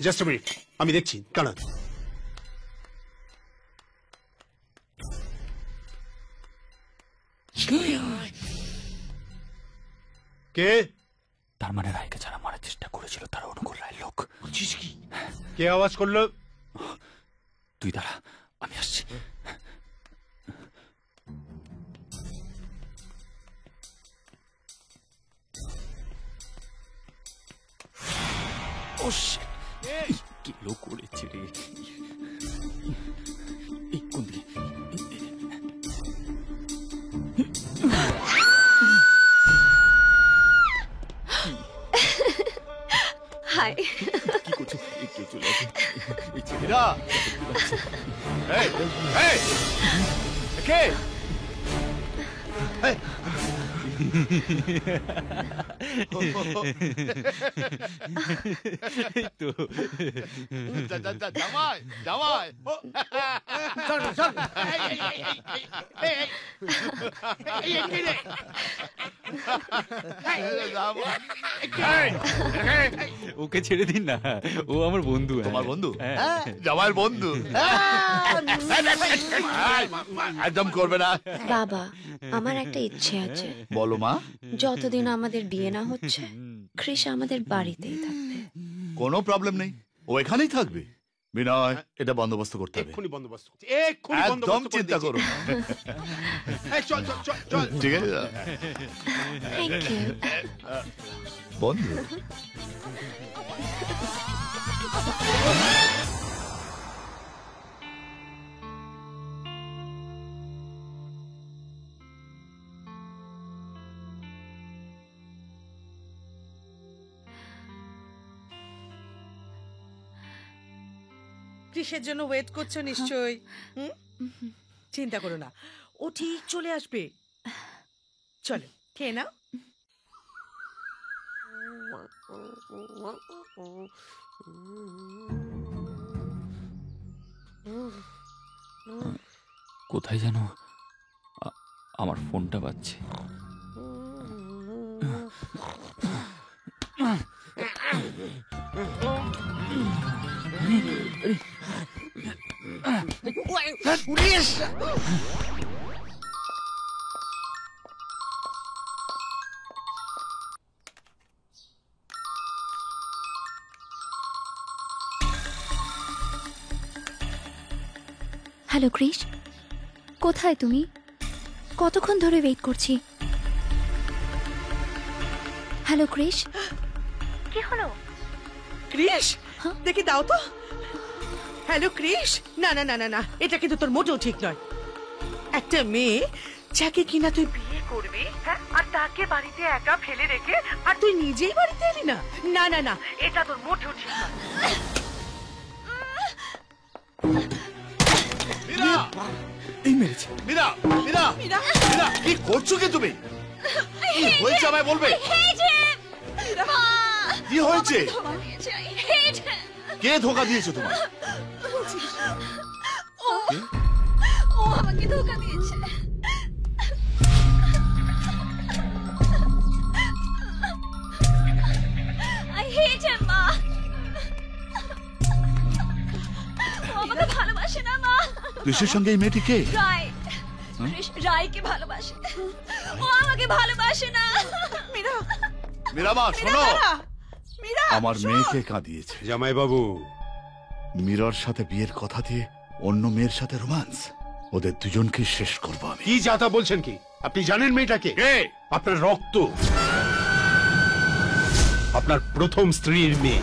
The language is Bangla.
জাস্ট আ মিনিট, আমি দেখছি। কারণ কে? তার মানে রায়কে যারা মারার চেষ্টা করেছিল তারা অনুকূল রায়ের লোক। কি কে আওয়াজ করলো? তুই দাঁড়া, আমি আসছি। ও শিট, কি লোক করেছে রে। এই কোন দিকে? হাই, কি করছো? একটু চলে আসো। এই ছেলে মীরা, এই এই কে? এই, তো জামাই জামাই, ওকে ছেড়ে দিন না, ও আমার বন্ধু। তোমার বন্ধু? হ্যাঁ। জামাইয়ের বন্ধু? একদম করবে না। বাবা, আমার একটা ইচ্ছে আছে। বলো মা। যতদিন আমাদের বিয়ে না হচ্ছে, কৃষ আমাদের বাড়িতেই থাকবে। কোনো প্রবলেম নেই, ও এখানেই থাকবে। বিনয়, এটা বন্দোবস্ত করতে হবে। এক্ষুনি বন্দোবস্ত করছি, এক্ষুনি একদম বন্দোবস্ত করে চিন্তা দিচ্ছি। করো। এই, চল চল চল চল। ঠিক আছে থ্যাংক ইউ। বন্ধু। কৃষের জন্য ওয়েট করছো নিশ্চয়ই। চিন্তা করো না, ও ঠিক চলে আসবে। চলো খেয়ে নাও। কোথায় যেন আমার ফোনটা বাজছে। হ্যালো ক্রিস, কোথায় তুমি? কতক্ষণ ধরে ওয়েট করছি। হ্যালো ক্রিস, কি হলো? কৃষ, দেখি দাও তো। হ্যালো কৃষ, না না না না না, এটা কিন্তু তোর মোটেও ঠিক নয়। একটা মেয়ে যাকে কিনা তুই বিয়ে করবি, হ্যাঁ, আর তাকে বাড়িতে একা ফেলে রেখে আর তুই নিজেই বাড়িতে এলি না। না না না, এটা তোর মোটেও ঠিক নয়। মীরা, এই মেরেছে। মীরা, মীরা, মীরা, মীরা, কি করছো কি তুমি? কি হয়েছে আমায় বলবে? কি হয়েছে? কে ধোকা দিয়েছে তোমায়? ও আমাকে ধোঁকা দিয়েছে। I hate him, মা। ও আমাকে ভালোবাসে না, মা। কৃষের সঙ্গে এই মেয়েটি কে? রায়, কৃষ রায়কে ভালোবাসে, ও আমাকে ভালোবাসে না। মীরা, মীরা মা, শোনো। মীরা, আমার মেয়েকে কাঁদিয়েছে। জামাই বাবু, মীরার সাথে বিয়ের কথা দিয়ে অন্য মেয়ের সাথে রোমান্স। ওদের দুজনকে শেষ করবো আমি। কি যাতা বলছেন কি? আপনি জানেন মেয়েটাকে? কে? আপনার রক্ত, আপনার প্রথম স্ত্রীর মেয়ে।